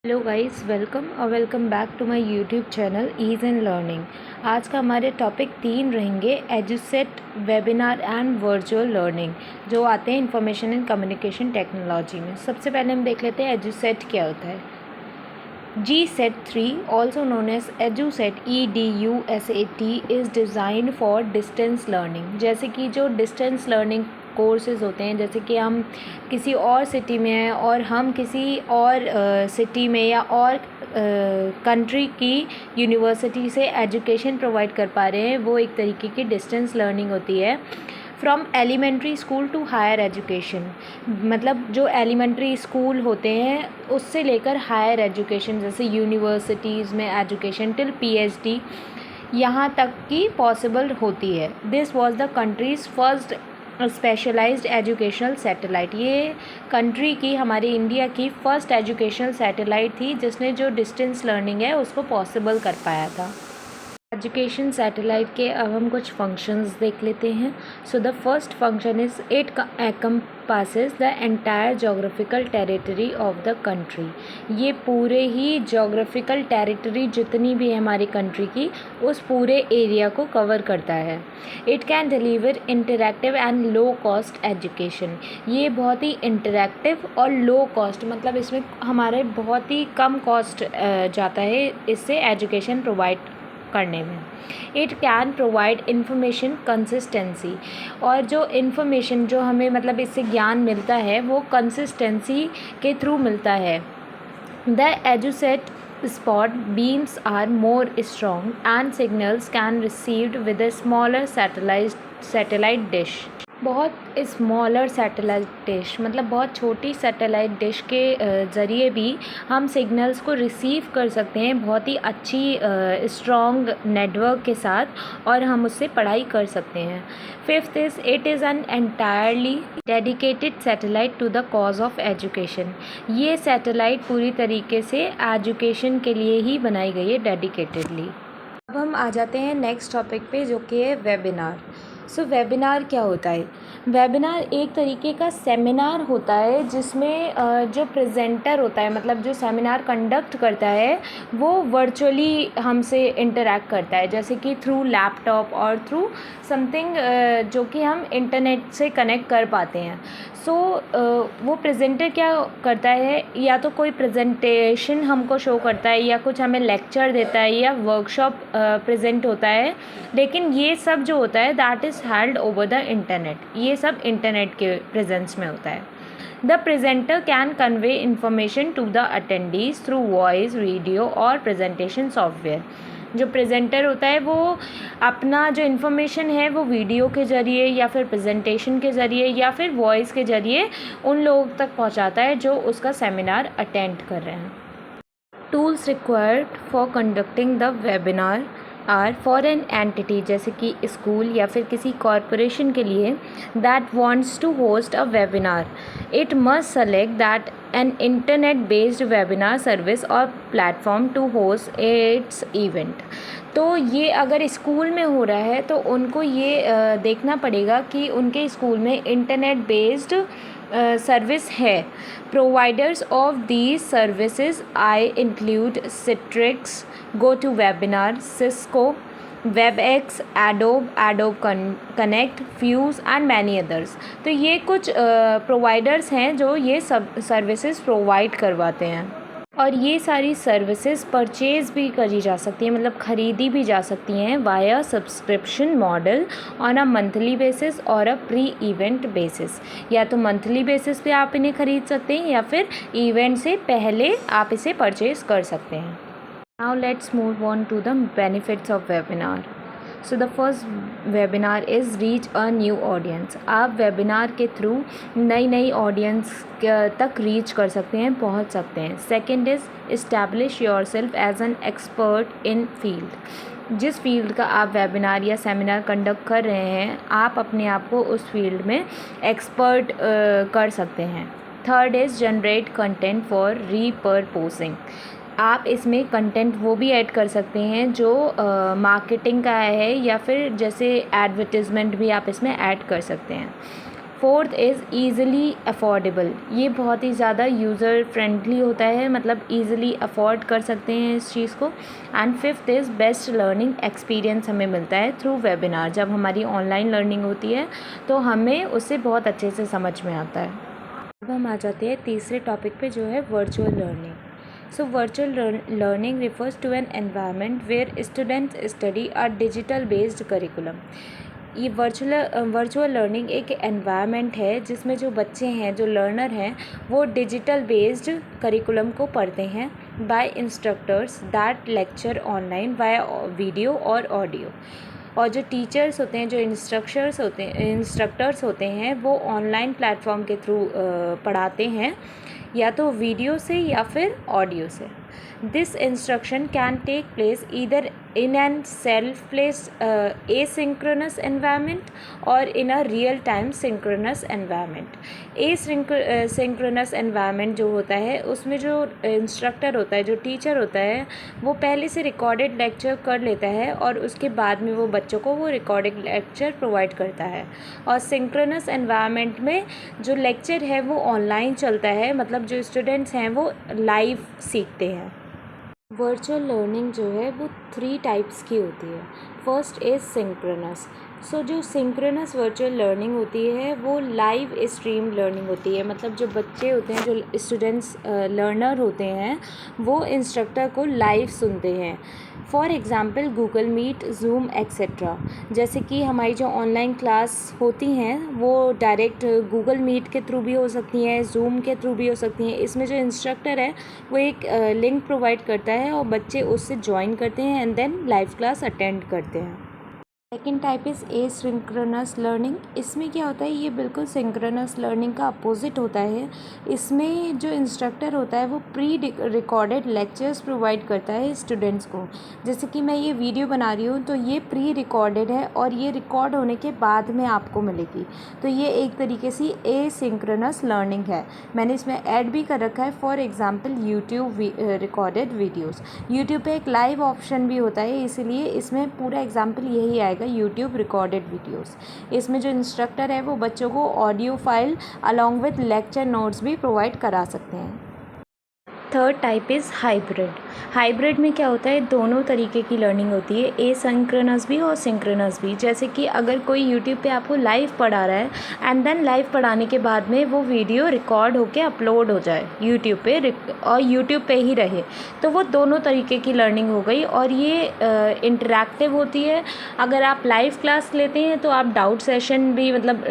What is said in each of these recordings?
Hello guys, welcome back to my YouTube channel ease and learning. आज का हमारे topic 3 रहेंगे EDUSAT, webinar and virtual learning, जो आते हैं इंफॉर्मेशन एंड कम्युनिकेशन टेक्नोलॉजी में। सबसे पहले हम देख लेते हैं एजुसेट क्या होता है। GSET 3, also known as EduSET, EDUSAT, is designed for distance learning। जैसे कि जो डिस्टेंस लर्निंग कोर्सेज़ होते हैं, जैसे कि हम किसी और सिटी में हैं और हम किसी और सिटी में या और कंट्री की यूनिवर्सिटी से एजुकेशन प्रोवाइड कर पा रहे हैं, वो एक तरीके की डिस्टेंस लर्निंग होती है। From elementary school to higher education, मतलब जो एलिमेंट्री स्कूल होते हैं उससे लेकर हायर एजुकेशन, जैसे यूनिवर्सिटीज़ में एजुकेशन टिल PhD यहाँ तक की पॉसिबल होती है। This was the country's first specialised educational satellite. ये कंट्री की, हमारे इंडिया की फर्स्ट एजुकेशनल सैटेलाइट थी जिसने जो डिस्टेंस लर्निंग है उसको पॉसिबल कर पाया था। एजुकेशन सैटेलाइट के अब हम कुछ फंक्शंस देख लेते हैं। So the first function is it encompasses the entire geographical territory of the country. ये पूरे ही जोग्राफिकल टेरिटरी जितनी भी है हमारी कंट्री की, उस पूरे एरिया को कवर करता है। It can deliver interactive and low cost education. ये बहुत ही इंटरैक्टिव और लो कॉस्ट, मतलब इसमें हमारे बहुत ही कम कॉस्ट जाता है इससे एजुकेशन प्रोवाइड करने में। It can provide information consistency, और जो इन्फॉर्मेशन जो हमें मतलब इससे ज्ञान मिलता है वो कंसिस्टेंसी के थ्रू मिलता है। The Edusat spot beams are more strong and signals can received with a smaller satellite dish। बहुत स्मॉलर सैटेलाइट डिश, मतलब बहुत छोटी सैटेलाइट डिश के ज़रिए भी हम सिग्नल्स को रिसीव कर सकते हैं बहुत ही अच्छी स्ट्रॉन्ग नेटवर्क के साथ, और हम उससे पढ़ाई कर सकते हैं। Fifth is it is an entirely dedicated satellite to the cause of education. ये सैटेलाइट पूरी तरीके से एजुकेशन के लिए ही बनाई गई है, डेडिकेटेडली। अब हम आ जाते हैं नेक्स्ट टॉपिक पे, जो कि है वेबिनार। सो वेबिनार क्या होता है? वेबिनार एक तरीके का सेमिनार होता है जिसमें जो प्रेजेंटर होता है, मतलब जो सेमिनार कंडक्ट करता है, वो वर्चुअली हमसे इंटरेक्ट करता है, जैसे कि थ्रू लैपटॉप और थ्रू समथिंग जो कि हम इंटरनेट से कनेक्ट कर पाते हैं। सो वो प्रेजेंटर क्या करता है, या तो कोई प्रेजेंटेशन हमको शो करता है, या कुछ हमें लेक्चर देता है, या वर्कशॉप प्रेजेंट होता है। लेकिन ये सब जो होता है that is held over the internet. ये सब इंटरनेट के प्रेजेंस में होता है। The presenter can convey information to the attendees through voice, video और प्रेजेंटेशन सॉफ्टवेयर। जो प्रेजेंटर होता है वो अपना जो इन्फॉर्मेशन है वो वीडियो के ज़रिए, या फिर प्रेजेंटेशन के ज़रिए, या फिर वॉइस के ज़रिए उन लोगों तक पहुंचाता है जो उसका सेमिनार अटेंड कर रहे हैं। Tools required for conducting the webinar are for an entity, जैसे कि स्कूल या फिर किसी कॉरपोरेशन के लिए that wants to host a webinar, it must select that an internet based webinar service और platform to host its event. तो ये अगर स्कूल में हो रहा है तो उनको ये देखना पड़ेगा कि उनके स्कूल में इंटरनेट बेस्ड सर्विस है। Providers of these services I include Citrix, GoToWebinar, Cisco, WebEx, Adobe Connect, Fuse and many others. तो ये कुछ प्रोवाइडर्स हैं जो ये सब सर्विसेज प्रोवाइड करवाते हैं, और ये सारी सर्विसेज परचेज़ भी करी जा सकती हैं, मतलब ख़रीदी भी जा सकती हैं via subscription model on a monthly basis और अ प्री इवेंट बेसिस। या तो मंथली बेसिस पे आप इन्हें ख़रीद सकते हैं, या फिर इवेंट से पहले आप इसे परचेज़ कर सकते हैं। Now let's move on to the benefits of webinar. So the first webinar is reach a new audience। आप webinar के थ्रू नई नई ऑडियंस तक रीच कर सकते हैं, पहुंच सकते हैं। Second is establish yourself as an expert in field। जिस फील्ड का आप वेबिनार या सेमिनार कंडक्ट कर रहे हैं, आप अपने आप को उस फील्ड में एक्सपर्ट कर सकते हैं। Third is generate content for repurposing. आप इसमें कंटेंट वो भी ऐड कर सकते हैं जो मार्केटिंग का है, या फिर जैसे एडवर्टीज़मेंट भी आप इसमें ऐड कर सकते हैं। फोर्थ इज़ ईज़िली अफोर्डेबल, ये बहुत ही ज़्यादा यूज़र फ्रेंडली होता है, मतलब ईज़िली अफोर्ड कर सकते हैं इस चीज़ को। And fifth is best learning experience हमें मिलता है थ्रू वेबिनार। जब हमारी ऑनलाइन लर्निंग होती है तो हमें उससे बहुत अच्छे से समझ में आता है। अब हम आ जाते हैं तीसरे टॉपिक पे, जो है virtual learning. So virtual learning refers to an environment where students study a digital based curriculum. ये वर्चुअल लर्निंग एक एनवायरनमेंट है जिसमें जो बच्चे हैं, जो लर्नर हैं, वो डिजिटल बेस्ड करिकुलम को पढ़ते हैं by instructors that lecture online via video और ऑडियो। और जो टीचर्स होते हैं, जो इंस्ट्रक्टर्स होते हैं, वो ऑनलाइन प्लेटफॉर्म के थ्रू पढ़ाते हैं, या तो वीडियो से या फिर ऑडियो से। This instruction can take place either in an self प्लेस एसिंक्रोनस एनवायरनमेंट और in a real time synchronous environment. Asynchronous environment जो होता है, उसमें जो इंस्ट्रक्टर होता है, जो टीचर होता है, वो पहले से रिकॉर्डेड लेक्चर कर लेता है और उसके बाद में वो बच्चों को वो रिकॉर्डेड लेक्चर प्रोवाइड करता है। और सिंक्रोनस एनवायरनमेंट में जो लेक्चर है वो ऑनलाइन चलता है, मतलब जो स्टूडेंट्स हैं वो लाइव सीखते हैं। वर्चुअल लर्निंग जो है वो 3 टाइप्स की होती है। First is synchronous. सो जो सिंक्रोनस वर्चुअल लर्निंग होती है वो लाइव स्ट्रीम लर्निंग होती है, मतलब जो बच्चे होते हैं, जो स्टूडेंट्स लर्नर होते हैं, वो इंस्ट्रक्टर को लाइव सुनते हैं। For example Google Meet, Zoom etcetera. जैसे कि हमारी जो ऑनलाइन क्लास होती हैं वो डायरेक्ट गूगल मीट के थ्रू भी हो सकती हैं, ज़ूम के थ्रू भी हो सकती हैं। इसमें जो इंस्ट्रक्टर है वो एक लिंक प्रोवाइड करता है और बच्चे उससे ज्वाइन करते हैं and then live class attend करते हैं। Second type is asynchronous learning. इसमें क्या होता है, ये बिल्कुल सिंक्रोनस लर्निंग का अपोजिट होता है। इसमें जो इंस्ट्रक्टर होता है वो प्री रिकॉर्डेड लेक्चर्स प्रोवाइड करता है स्टूडेंट्स को। जैसे कि मैं ये वीडियो बना रही हूँ तो ये प्री रिकॉर्डेड है और ये रिकॉर्ड होने के बाद में आपको मिलेगी। तो ये एक तरीके से एसिंक्रोनस लर्निंग है। मैंने इसमें ऐड भी कर रखा है, for example YouTube recorded videos. YouTube पे एक लाइव ऑप्शन भी होता है, इसीलिए इसमें पूरा एग्जाम्पल यही आएगा, यूट्यूब रिकॉर्डेड वीडियोस। इसमें जो इंस्ट्रक्टर है वो बच्चों को audio file along with lecture notes भी प्रोवाइड करा सकते हैं। Third type is hybrid. Hybrid में क्या होता है, दोनों तरीके की लर्निंग होती है, एसिंक्रोनस भी और सिंक्रोनस भी। जैसे कि अगर कोई यूट्यूब पे आपको लाइव पढ़ा रहा है एंड देन लाइव पढ़ाने के बाद में वो वीडियो रिकॉर्ड होके अपलोड हो जाए यूट्यूब पे और यूट्यूब पे ही रहे, तो वो दोनों तरीके की लर्निंग हो गई और ये इंटरैक्टिव होती है। अगर आप लाइव क्लास लेते हैं तो आप डाउट सेशन भी, मतलब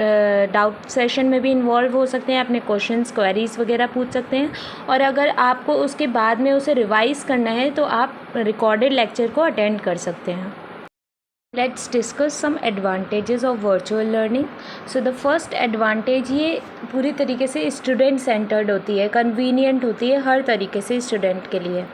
डाउट सेशन में भी इन्वॉल्व हो सकते हैं, अपने क्वेश्चंस क्वेरीज वगैरह पूछ सकते हैं। और अगर आपको उसके बाद में उसे रिवाइज करना है तो आप रिकॉर्डेड लेक्चर को अटेंड कर सकते हैं। Let's discuss some advantages of virtual learning. So the first advantage, ये पूरी तरीके से स्टूडेंट सेंटर्ड होती है, कन्वीनियंट होती है हर तरीके से स्टूडेंट के लिए।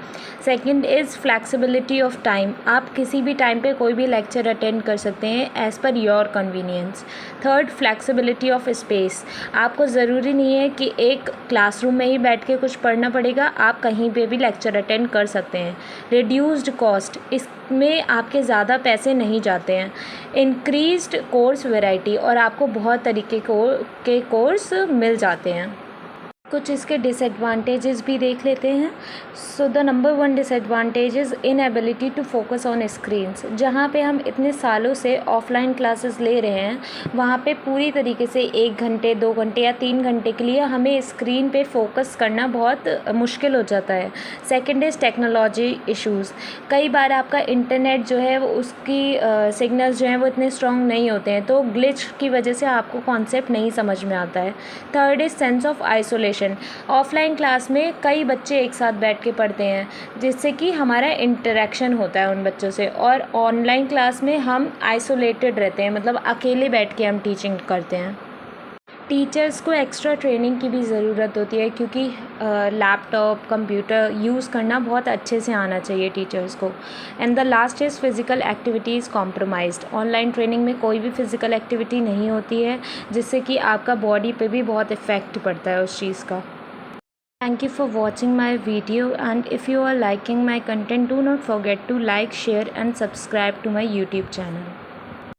Second is flexibility of time. आप किसी भी टाइम पे कोई भी लेक्चर अटेंड कर सकते हैं as per your convenience. Third, flexibility of space. आपको ज़रूरी नहीं है कि एक क्लासरूम में ही बैठ के कुछ पढ़ना पड़ेगा, आप कहीं पे भी लेक्चर अटेंड कर सकते हैं। रिड्यूस्ड कॉस्ट, इसमें आपके ज़्यादा पैसे नहीं जाते हैं। इंक्रीज्ड कोर्स वैरायटी, और आपको बहुत तरीके के कोर्स मिल जाते हैं। कुछ इसके डिसएडवांटेजेस भी देख लेते हैं। So the number 1 disadvantage is inability to focus on screens. जहाँ पे हम इतने सालों से ऑफलाइन क्लासेस ले रहे हैं, वहाँ पे पूरी तरीके से 1 घंटे 2 घंटे या 3 घंटे के लिए हमें स्क्रीन पे फोकस करना बहुत मुश्किल हो जाता है। Second is technology issues. कई बार आपका इंटरनेट जो है वो उसकी सिग्नल्स जो हैं वो इतने स्ट्रॉन्ग नहीं होते हैं, तो ग्लिच की वजह से आपको कॉन्सेप्ट नहीं समझ में आता है। Third is sense of isolation. Offline class में कई बच्चे एक साथ बैठ के पढ़ते हैं, जिससे कि हमारा इंटरेक्शन होता है उन बच्चों से, और ऑनलाइन क्लास में हम आइसोलेटेड रहते हैं, मतलब अकेले बैठ के हम टीचिंग करते हैं। टीचर्स को एक्स्ट्रा ट्रेनिंग की भी ज़रूरत होती है, क्योंकि लैपटॉप कंप्यूटर यूज़ करना बहुत अच्छे से आना चाहिए टीचर्स को। And the last is physical activities compromised. Online training में कोई भी फ़िज़िकल एक्टिविटी नहीं होती है, जिससे कि आपका बॉडी पे भी बहुत इफ़ेक्ट पड़ता है उस चीज़ का। Thank you for watching my video, and if you are liking my content, do not forget to like, share and subscribe to my YouTube channel.